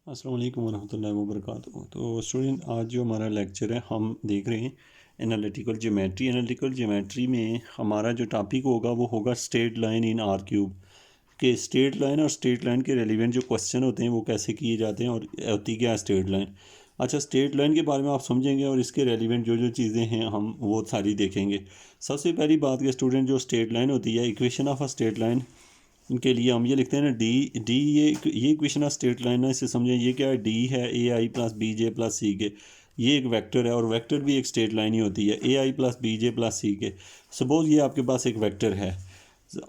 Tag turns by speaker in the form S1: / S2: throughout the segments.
S1: अस्सलाम वालेकुम वरहमतुल्लाहि वबरकातुहू। तो स्टूडेंट, आज जो हमारा लेक्चर है हम देख रहे हैं एनालिटिकल ज्योमेट्री। एनालिटिकल ज्योमेट्री में हमारा जो टॉपिक होगा वो होगा straight line in are cube. के स्ट्रेट लाइन और स्ट्रेट लाइन के रेलिवेंट जो क्वेश्चन होते हैं वो कैसे किए जाते हैं और होती क्या है स्ट्रेट लाइन। अच्छा, स्ट्रेट लाइन के बारे में आप समझेंगे और इसके रेलिवेंट जो जो चीज़ें हैं हम वो सारी देखेंगे। सबसे पहली बात के स्टूडेंट, जो स्ट्रेट लाइन होती है, equation of a straight line के लिए हम ये लिखते हैं ना डी डी। ये इक्वेशन ऑफ स्ट्रेट लाइन है, इसे समझें। ये क्या है? डी है ए आई प्लस बी जे प्लस सी के। ये एक वेक्टर है और वेक्टर भी एक स्ट्रेट लाइन ही होती है, ए आई प्लस बी जे प्लस सी के। सपोज़ ये आपके पास एक वेक्टर है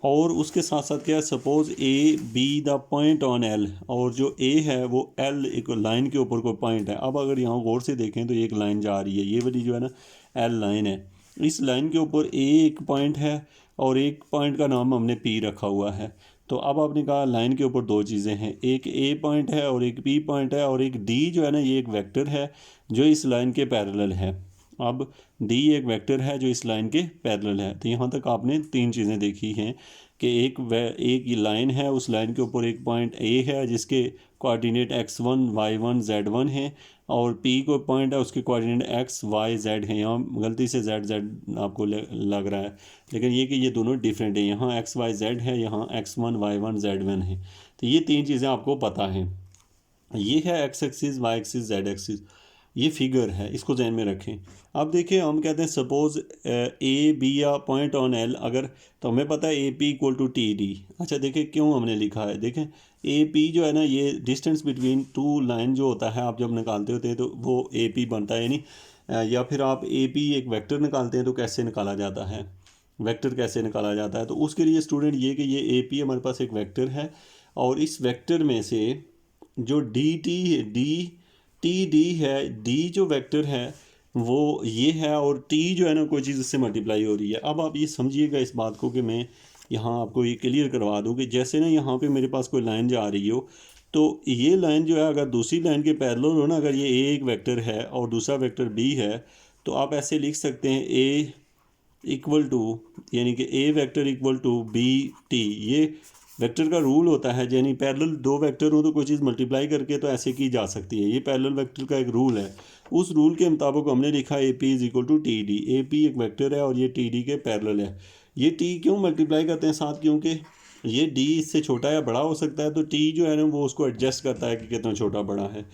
S1: और उसके साथ साथ क्या है, suppose A be the point on L, और जो ए है वो एल एक लाइन के ऊपर कोई पॉइंट है। अब अगर यहाँ गौर से देखें तो एक लाइन जा रही है, ये वाली जो है ना एल लाइन है। इस लाइन के ऊपर ए एक पॉइंट है और एक पॉइंट का नाम हमने पी रखा हुआ है। तो अब आपने कहा लाइन के ऊपर दो चीज़ें हैं, एक ए पॉइंट है और एक बी पॉइंट है, और एक डी जो है ना ये एक वेक्टर है जो इस लाइन के पैरेलल है। अब डी एक वेक्टर है जो इस लाइन के पैरेलल है। तो यहाँ तक आपने तीन चीज़ें देखी हैं कि एक लाइन है, उस लाइन के ऊपर एक पॉइंट ए है जिसके कोऑर्डिनेट x1 y1 z1 है, और पी को पॉइंट है उसके कोऑर्डिनेट x y z है। यहाँ गलती से z आपको लग रहा है, लेकिन ये कि ये दोनों डिफरेंट है। यहाँ x y z है, यहाँ x1 y1 z1 है। तो ये तीन चीज़ें आपको पता हैं। ये है x axis, y axis, z axis. ये फिगर है, इसको ध्यान में रखें। अब देखिए, हम कहते हैं सपोज़ ए बी या पॉइंट ऑन एल, अगर तो हमें पता है A P equal to T D. अच्छा देखिए क्यों हमने लिखा है, देखें ए पी जो है ना ये डिस्टेंस बिटवीन टू लाइन जो होता है, आप जब निकालते होते हैं तो वो ए पी बनता है। यानी या फिर आप ए पी एक वेक्टर निकालते हैं तो कैसे निकाला जाता है, वेक्टर कैसे निकाला जाता है। तो उसके लिए स्टूडेंट ये कि ये ए पी हमारे पास एक वेक्टर है, और इस वेक्टर में से जो डी डी है, डी जो वेक्टर है वो ये है, और टी जो है ना कोई चीज़ इससे मल्टीप्लाई हो रही है। अब आप ये समझिएगा इस बात को कि मैं यहाँ आपको ये क्लियर करवा दूँ कि जैसे ना यहाँ पे मेरे पास कोई लाइन जा रही हो, तो ये लाइन जो है अगर दूसरी लाइन के पैरेलल हो ना, अगर ये ए एक वेक्टर है और दूसरा वेक्टर बी है, तो आप ऐसे लिख सकते हैं ए इक्वल टू, यानी कि A vector equal to B T. ये वेक्टर का रूल होता है, यानी पैरेलल दो वेक्टर हो तो कोई चीज़ मल्टीप्लाई करके तो ऐसे की जा सकती है। ये पैरेलल वेक्टर का एक रूल है। उस रूल के मुताबिक हमने लिखा A P is equal to T D. A P एक वेक्टर है और ये टी डी के पैरेलल है। ये टी क्यों मल्टीप्लाई करते हैं साथ, क्योंकि ये डी इससे छोटा या बड़ा हो सकता है, तो टी जो है ना वो उसको एडजस्ट करता है कि कितना छोटा बड़ा है।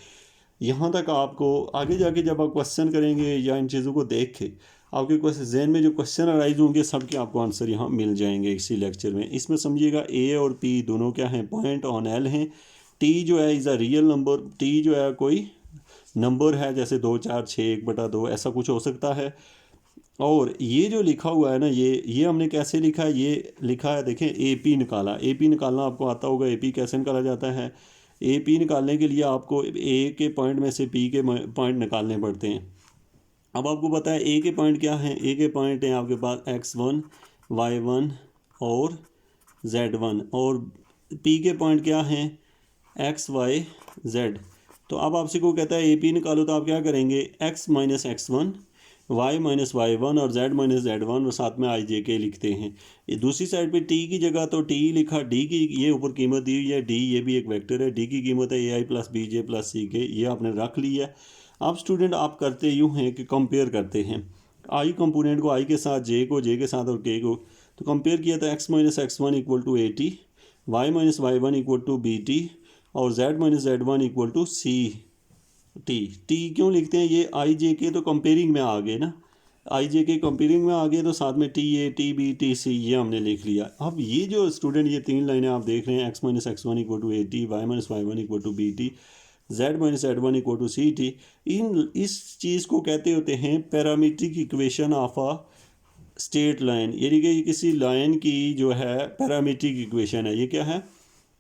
S1: यहाँ तक आपको आगे जाके जब आप क्वेश्चन करेंगे या इन चीज़ों को देख के आपके क्वेश्चन जहन में जो क्वेश्चन अराइज होंगे सब के आपको आंसर यहाँ मिल जाएंगे इसी लेक्चर में। इसमें समझिएगा ए और पी दोनों क्या हैं, पॉइंट ऑन एल हैं। टी जो है is a real number, T जो है कोई नंबर है, जैसे 2 4 6 1/2 ऐसा कुछ हो सकता है। और ये जो लिखा हुआ है ना ये हमने कैसे लिखा है, ये लिखा है देखें ए पी निकाला। ए पी निकालना आपको आता होगा, ए पी कैसे निकाला जाता है। ए पी निकालने के लिए आपको ए के पॉइंट में से पी के पॉइंट निकालने पड़ते हैं। अब आपको पता है ए के पॉइंट क्या हैं, ए के पॉइंट हैं आपके पास x1 y1 और z1, और पी के पॉइंट क्या हैं x y z। तो अब आपसे को कहता है ए पी निकालो, तो आप क्या करेंगे, x minus x1 y minus y1 और z माइनस z1 और साथ में आई जे के लिखते हैं। ये दूसरी साइड पे t की जगह तो t लिखा, d की ये ऊपर कीमत दी हुई है, d ये भी एक वेक्टर है, d की कीमत है ए आई प्लस बी जे प्लस सी के, ये आपने रख ली है। अब स्टूडेंट आप करते यूँ हैं कि कंपेयर करते हैं आई कंपोनेंट को आई के साथ, जे को जे के साथ और के को। तो कंपेयर किया था x minus x1 equal to A T, Y minus y1 equal to B T, और z minus z1 equal to C T. T क्यों लिखते हैं, ये आई जे के तो कंपेयरिंग में आ गए ना, आई जे के कंपेयरिंग में आ गए, तो साथ में T A T B T C ये हमने लिख लिया। अब ये जो स्टूडेंट ये तीन लाइनें आप देख रहे हैं, x minus x1 equal to A T, Y minus y1 equal to B T, z minus z1 equal to C T, इस चीज़ को कहते होते हैं parametric equation of a straight line. यानी कि किसी लाइन की जो है पैरामीट्रिक इक्वेशन है। ये क्या है,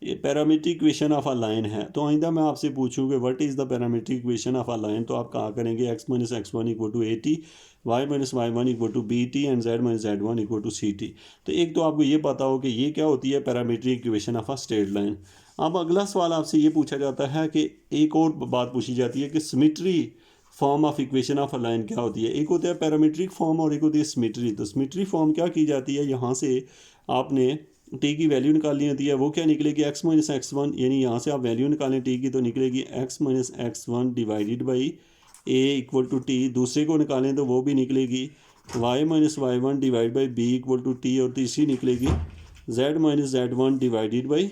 S1: ये parametric equation of a line है। तो आइंदा मैं आपसे पूछूँ कि what is the parametric equation of a line, तो आप कहा करेंगे x minus x1 equal to A T, Y minus y1 equal to B t and z minus z1 equal to C t. तो एक तो आपको ये पता हो कि ये क्या होती है, parametric equation of a straight line. अब अगला सवाल आपसे ये पूछा जाता है कि एक और बात पूछी जाती है कि symmetry form of equation of a line क्या होती है। एक होता है पैरामीट्रिक फॉर्म और एक होती है सिमेट्री। तो सिमेट्री फॉर्म क्या की जाती है, यहाँ से आपने टी की वैल्यू निकालनी होती है वो क्या निकलेगी x माइनस x1, यानी यहाँ से आप वैल्यू निकालें टी की तो निकलेगी x minus x1 divided by a equal to t. दूसरे को निकालें तो वो भी निकलेगी y minus y1 divide by b equal to t. और तीसरी निकलेगी z minus z1 divided by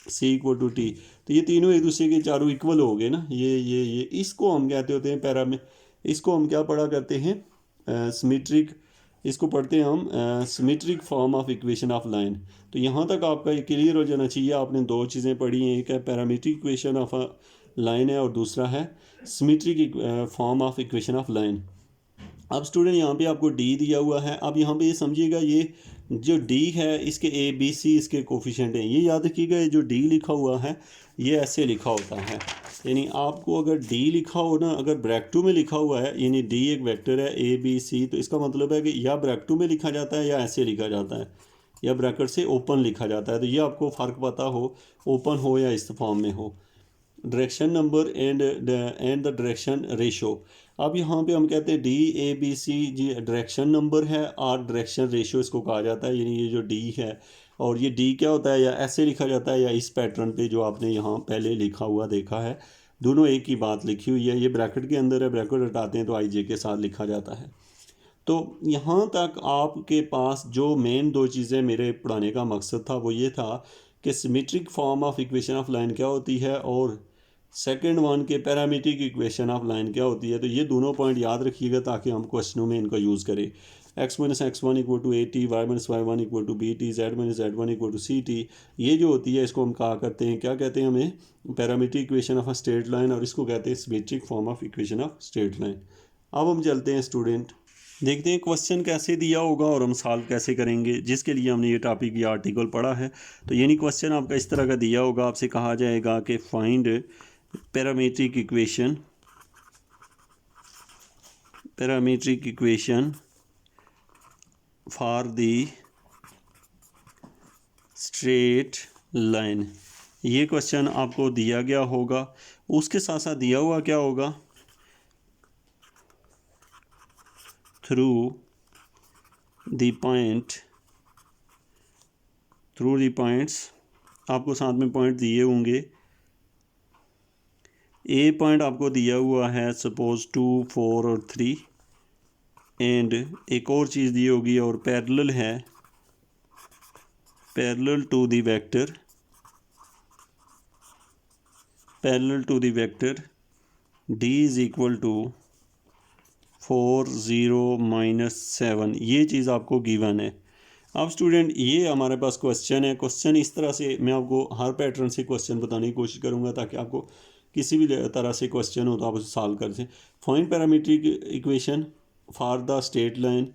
S1: c equal to t. तो ये तीनों एक दूसरे के चारों इक्वल हो गए ना, ये इसको हम कहते होते हैं पैरा में, इसको हम क्या पढ़ा करते हैं सिमेट्रिक, इसको पढ़ते हैं हम symmetric form of equation of line. तो यहाँ तक आपका ये क्लियर हो जाना चाहिए। आपने दो चीज़ें पढ़ी हैं, एक है parametric equation of a line है और दूसरा है symmetric form of equation of line. अब स्टूडेंट यहाँ पे आपको डी दिया हुआ है। अब यहाँ पे ये समझिएगा, ये जो डी है इसके ए बी सी इसके कोफिशिएंट हैं। ये याद रखिएगा, ये जो डी लिखा हुआ है ये ऐसे लिखा होता है, यानी आपको अगर डी लिखा हो ना, अगर ब्रैकेट में लिखा हुआ है यानी डी एक वेक्टर है ए बी सी, तो इसका मतलब है कि या ब्रैकेट में लिखा जाता है या ऐसे लिखा जाता है या ब्रैकेट से ओपन लिखा जाता है। तो ये आपको फ़र्क पता हो, ओपन हो या इस फॉर्म में हो। Direction number and the direction ratio. अब यहाँ पे हम कहते हैं डी ए बी सी जी डायरेक्शन नंबर है और डायरेक्शन रेशो इसको कहा जाता है। यानी ये जो डी है और ये डी क्या होता है, या ऐसे लिखा जाता है या इस पैटर्न पे जो आपने यहाँ पहले लिखा हुआ देखा है, दोनों एक ही बात लिखी हुई है। ये ब्रैकेट के अंदर है, ब्रैकेट हटाते हैं तो आई जे के साथ लिखा जाता है। तो यहाँ तक आपके पास जो मेन दो चीज़ें मेरे पढ़ाने का मकसद था वो ये था कि symmetric form of equation of line क्या होती है और सेकंड वन के पैरामीट्रिक इक्वेशन ऑफ लाइन क्या होती है। तो ये दोनों पॉइंट याद रखिएगा ताकि हम क्वेश्चनों में इनका यूज़ करें। x minus x1 equal to A T, Y minus y one equal to B t, z minus z one equal to C t, ये जो होती है इसको हम कहा करते हैं, क्या कहते हैं, हमें parametric equation of a straight line, और इसको कहते हैं symmetric form of equation of straight line. अब हम चलते हैं स्टूडेंट, देखते हैं क्वेश्चन कैसे दिया होगा और हम सॉल्व कैसे करेंगे, जिसके लिए हमने ये टॉपिक या आर्टिकल पढ़ा है। तो यानी क्वेश्चन आपका इस तरह का दिया होगा, आपसे कहा जाएगा कि find parametric equation for the straight line. ये क्वेश्चन आपको दिया गया होगा, उसके साथ साथ दिया हुआ क्या होगा, थ्रू द पॉइंट्स, आपको साथ में पॉइंट दिए होंगे। ए पॉइंट आपको दिया हुआ है सपोज 2, 4 और 3, एंड एक और चीज़ दी होगी और पैरेलल है, parallel to the vector d is equal to 4, 0, -7। ये चीज़ आपको गिवन है। अब स्टूडेंट ये हमारे पास क्वेश्चन है। क्वेश्चन इस तरह से मैं आपको हर पैटर्न से क्वेश्चन बताने की कोशिश करूँगा ताकि आपको किसी भी तरह से क्वेश्चन हो तो आप उसे सॉल्व कर दें। Find parametric equation for the straight line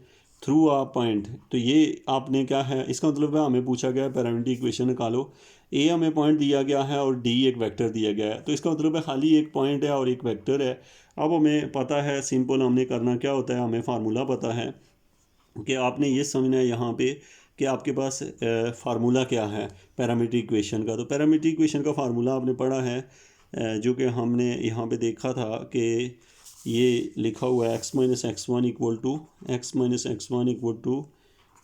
S1: through a point. तो ये आपने क्या है, इसका मतलब है हमें पूछा गया है पैरामीट्रिक इक्वेशन निकालो। ए हमें पॉइंट दिया गया है और डी एक वेक्टर दिया गया है, तो इसका मतलब है खाली एक पॉइंट है और एक वेक्टर है। अब हमें पता है सिंपल हमने करना क्या होता है, हमें फार्मूला पता है कि आपने ये समझना है यहाँ पे कि आपके पास फार्मूला क्या है पैरामीट्रिक इक्वेशन का। तो पैरामीट्रिक इक्वेशन का फार्मूला आपने पढ़ा है, जो कि हमने यहाँ पे देखा था कि ये लिखा हुआ है x minus x1 equal to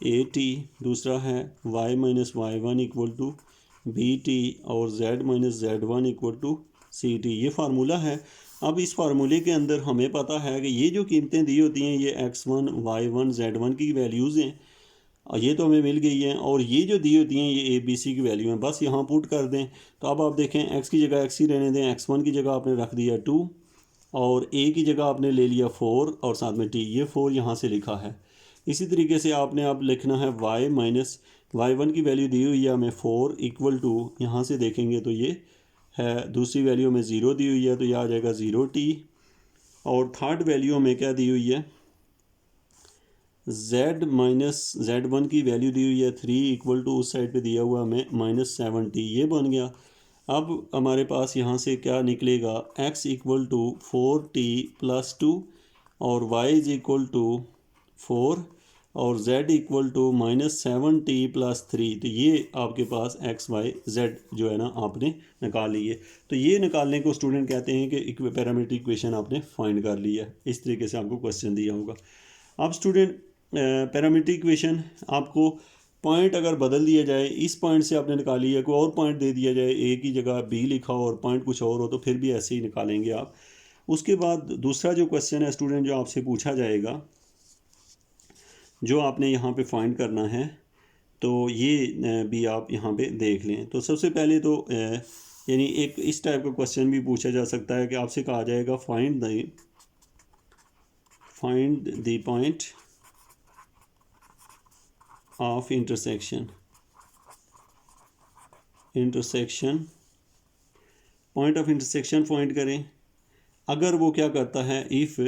S1: A t, दूसरा है y minus y1 equal to B T और z minus z1 equal to C t. ये फार्मूला है। अब इस फार्मूले के अंदर हमें पता है कि ये जो कीमतें दी होती हैं ये x1, y1, z1 की वैल्यूज़ हैं, और ये तो हमें मिल गई हैं, और ये जो दी होती हैं ये a b c की वैल्यू हैं, बस यहाँ पुट कर दें। तो अब आप देखें x की जगह x ही रहने दें, x1 की जगह आपने रख दिया 2 और a की जगह आपने ले लिया 4 और साथ में t, ये 4 यहाँ से लिखा है। इसी तरीके से आपने अब लिखना है y माइनस y1 की वैल्यू दी हुई है हमें 4 इक्वल टू, यहाँ से देखेंगे तो ये है, दूसरी वैल्यू में 0 दी हुई है तो यह आ जाएगा 0t, और थर्ड वैल्यू में क्या दी हुई है, z माइनस z1 की वैल्यू दी हुई है 3 इक्वल टू, उस साइड पे दिया हुआ हमें -7t, ये बन गया। अब हमारे पास यहाँ से क्या निकलेगा, x equal to 4t plus 2 और y इज इक्वल टू 4 और z equal to -7t plus 3। तो ये आपके पास x, y, z जो है ना आपने निकाल ली है। तो ये निकालने को स्टूडेंट कहते हैं कि पैरामीट्रिक इक्वेशन आपने फाइंड कर ली है। इस तरीके से आपको क्वेश्चन दिया होगा। अब स्टूडेंट पैरामीट्रिक इक्वेशन आपको पॉइंट अगर बदल दिया जाए, इस पॉइंट से आपने निकाली है, कोई और पॉइंट दे दिया जाए, ए की जगह बी लिखा हो और पॉइंट कुछ और हो, तो फिर भी ऐसे ही निकालेंगे आप। उसके बाद दूसरा जो क्वेश्चन है स्टूडेंट जो आपसे पूछा जाएगा, जो आपने यहाँ पे फाइंड करना है, तो ये भी आप यहाँ पे देख लें। तो सबसे पहले तो यानी एक इस टाइप का क्वेश्चन भी पूछा जा सकता है कि आपसे कहा जाएगा find the point of intersection point of intersection find करें। अगर वो क्या करता है, इफ़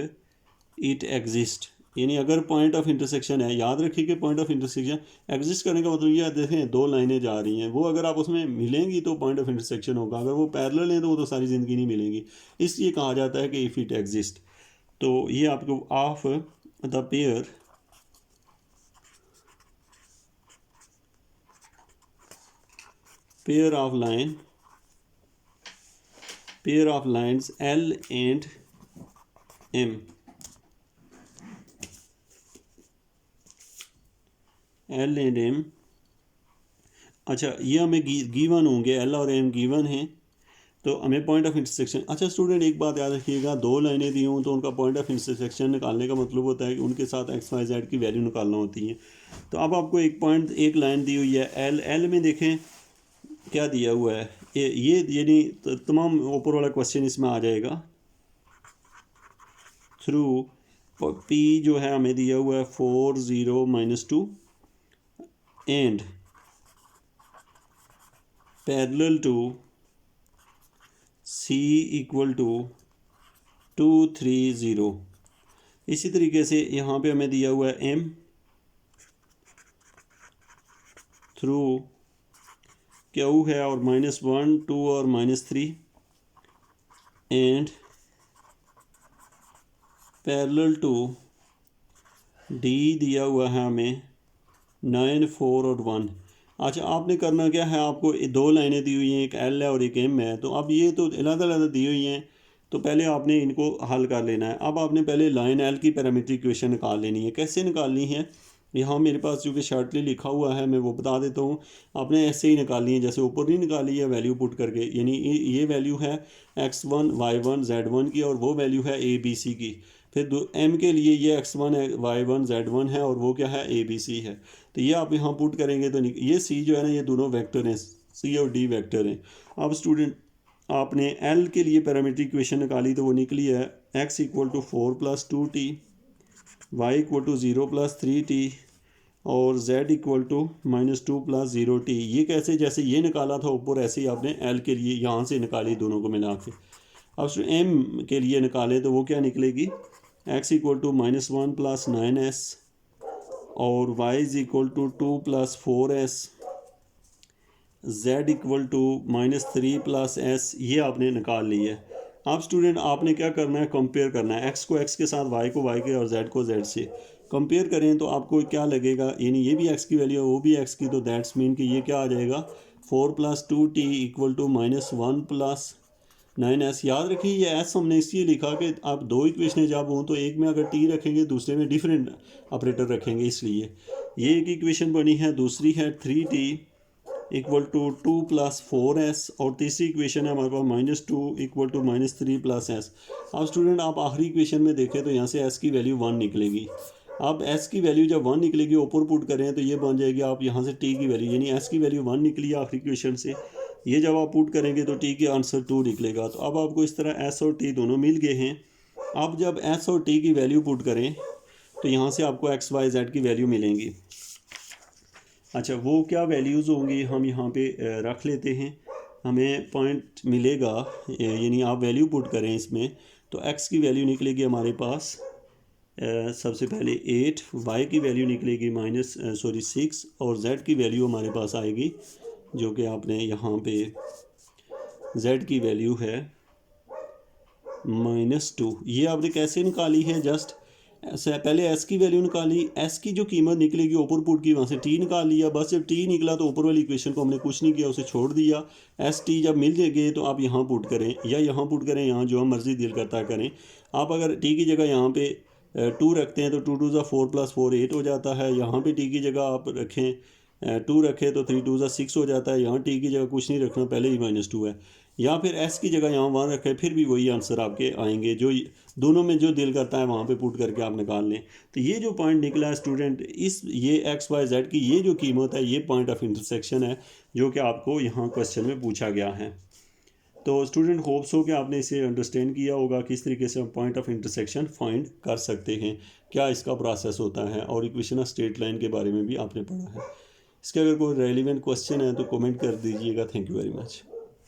S1: इट एग्जिस्ट, यानी अगर पॉइंट ऑफ इंटरसेक्शन है, याद रखिए कि पॉइंट ऑफ इंटरसेक्शन एग्जिस्ट करने का मतलब ये देखें दो लाइनें जा रही हैं, वो अगर आप उसमें मिलेंगी तो पॉइंट ऑफ इंटरसेक्शन होगा, अगर वो पैरेलल हैं तो वो तो सारी ज़िंदगी नहीं मिलेंगी, इसलिए कहा जाता है कि इफ़ इट एग्जिस्ट। तो ये आपको of the pair of lines L and M, L and M, अच्छा ये हमें गिवन होंगे, L और M गिवन हैं, तो हमें पॉइंट ऑफ इंटरसेक्शन। अच्छा स्टूडेंट एक बात याद रखिएगा, दो लाइनें दी हों तो उनका पॉइंट ऑफ इंटरसेक्शन निकालने का मतलब होता है कि उनके साथ एक्स वाई जेड की वैल्यू निकालना होती है। तो अब आपको एक लाइन दी हुई है एल में देखें क्या दिया हुआ है, ये यानी तमाम ऊपर वाला क्वेश्चन इसमें आ जाएगा। थ्रू पी जो है हमें दिया हुआ है 4 0 -2 एंड पैरेलल टू C = 2 3 0। इसी तरीके से यहाँ पे हमें दिया हुआ है M थ्रू Q है और -1 2 और -3 एंड पैरेलल टू D दिया हुआ है हमें 9 4 और 1। अच्छा आपने करना क्या है, आपको दो लाइनें दी हुई हैं, एक L है और एक M है, तो अब ये तो अलग-अलग दी हुई हैं, तो पहले आपने इनको हल कर लेना है। अब आपने पहले लाइन L की पैरामीट्रिक इक्वेशन निकाल लेनी है। कैसे निकालनी है, यहाँ मेरे पास चूँकि शॉर्टली लिखा हुआ है मैं वो बता देता हूँ। आपने ऐसे ही निकालनी है जैसे ऊपर नहीं निकाली है, वैल्यू पुट करके, यानी ये वैल्यू है x1 y1 z1 की और वो वैल्यू है ABC की। फिर M के लिए ये x1 है y1 z1 है और वो क्या है ABC है। तो ये आप यहाँ पुट करेंगे तो ये C जो है ना, ये दोनों वेक्टर हैं, C और D वेक्टर हैं। अब स्टूडेंट आपने L के लिए पैरामीट्रिक इक्वेशन निकाली तो वो निकली है x = 4 + 2t, y = 0 + 3t और z = -2 + 0t। ये कैसे, जैसे ये निकाला था ऊपर ऐसे ही आपने L के लिए यहाँ से निकाली दोनों को मिला के। अब M के लिए निकाले तो वो क्या निकलेगी, x = -1 + 9s और y = 2 + 4s, z = -3 + s, ये आपने निकाल ली है। अब स्टूडेंट आपने क्या करना है, कंपेयर करना है, x को x के साथ, y को y के और z को z से कंपेयर करें तो आपको क्या लगेगा, यानी ये भी x की वैल्यू है वो भी x की, तो दैट्स मीन कि ये क्या आ जाएगा 4 + 2t = -1 + 9s। याद रखिए ये s हमने इसलिए लिखा कि आप दो इक्वेशनें जब हों तो एक में अगर t रखेंगे दूसरे में डिफरेंट ऑपरेटर रखेंगे, इसलिए ये एक इक्वेशन बनी है। दूसरी है 3t = 2 + 4s और तीसरी इक्वेशन है हमारे पास -2 = -3 + s। अब स्टूडेंट आप आखिरी इक्वेशन में देखें तो यहाँ से s की वैल्यू 1 निकलेगी। अब s की वैल्यू जब 1 निकलेगी ऊपर पुट करें तो ये बन जाएगी, आप यहाँ से t की वैल्यू, यानी s की वैल्यू 1 निकली है आखिरी इक्वेशन से, ये जब आप पुट करेंगे तो t के आंसर 2 निकलेगा। तो अब आपको इस तरह s और t दोनों मिल गए हैं। अब जब s और t की वैल्यू पुट करें तो यहाँ से आपको x y z की वैल्यू मिलेंगी। अच्छा वो क्या वैल्यूज़ होंगी हम यहाँ पे रख लेते हैं। हमें पॉइंट मिलेगा, यानी आप वैल्यू पुट करें इसमें तो x की वैल्यू निकलेगी हमारे पास सबसे पहले 8, y की वैल्यू निकलेगी -6 और z की वैल्यू हमारे पास आएगी जो कि आपने यहाँ पे z की वैल्यू है -2। ये आपने कैसे निकाली है, जस्ट पहले s की वैल्यू निकाली, s की जो कीमत निकलेगी ऊपर पुट की वहाँ से t निकाल लिया, बस जब t निकला तो ऊपर वाली इक्वेशन को हमने कुछ नहीं किया, उसे छोड़ दिया। s t जब मिल जाएगी तो आप यहाँ पुट करें या यहाँ पुट करें, यहाँ जो मर्ज़ी दिल करता है करें। आप अगर t की जगह यहाँ पे 2 रखते हैं तो 2 × 2 = 4 + 4 8 हो जाता है। यहाँ पे t की जगह आप रखें 2 रखे तो 3 2 6 हो जाता है। यहाँ टी की जगह कुछ नहीं रखना, पहले ही -2 है। या फिर एस की जगह यहाँ 1 रखे, फिर भी वही आंसर आपके आएंगे। जो दोनों में जो दिल करता है वहाँ पे पुट करके आप निकाल लें। तो ये जो पॉइंट निकला है स्टूडेंट, इस ये एक्स वाई जेड की ये जो कीमत है, ये पॉइंट ऑफ इंटरसेक्शन है जो कि आपको यहाँ क्वेश्चन में पूछा गया है। तो स्टूडेंट होप्स हो कि आपने इसे अंडरस्टैंड किया होगा किस तरीके से हम पॉइंट ऑफ इंटरसेक्शन फाइंड कर सकते हैं, क्या इसका प्रोसेस होता है, और इक्वेशन ऑफ स्ट्रेट लाइन के बारे में भी आपने पढ़ा है। इसके अगर कोई रेलिवेंट क्वेश्चन है तो कमेंट कर दीजिएगा। Thank you very much.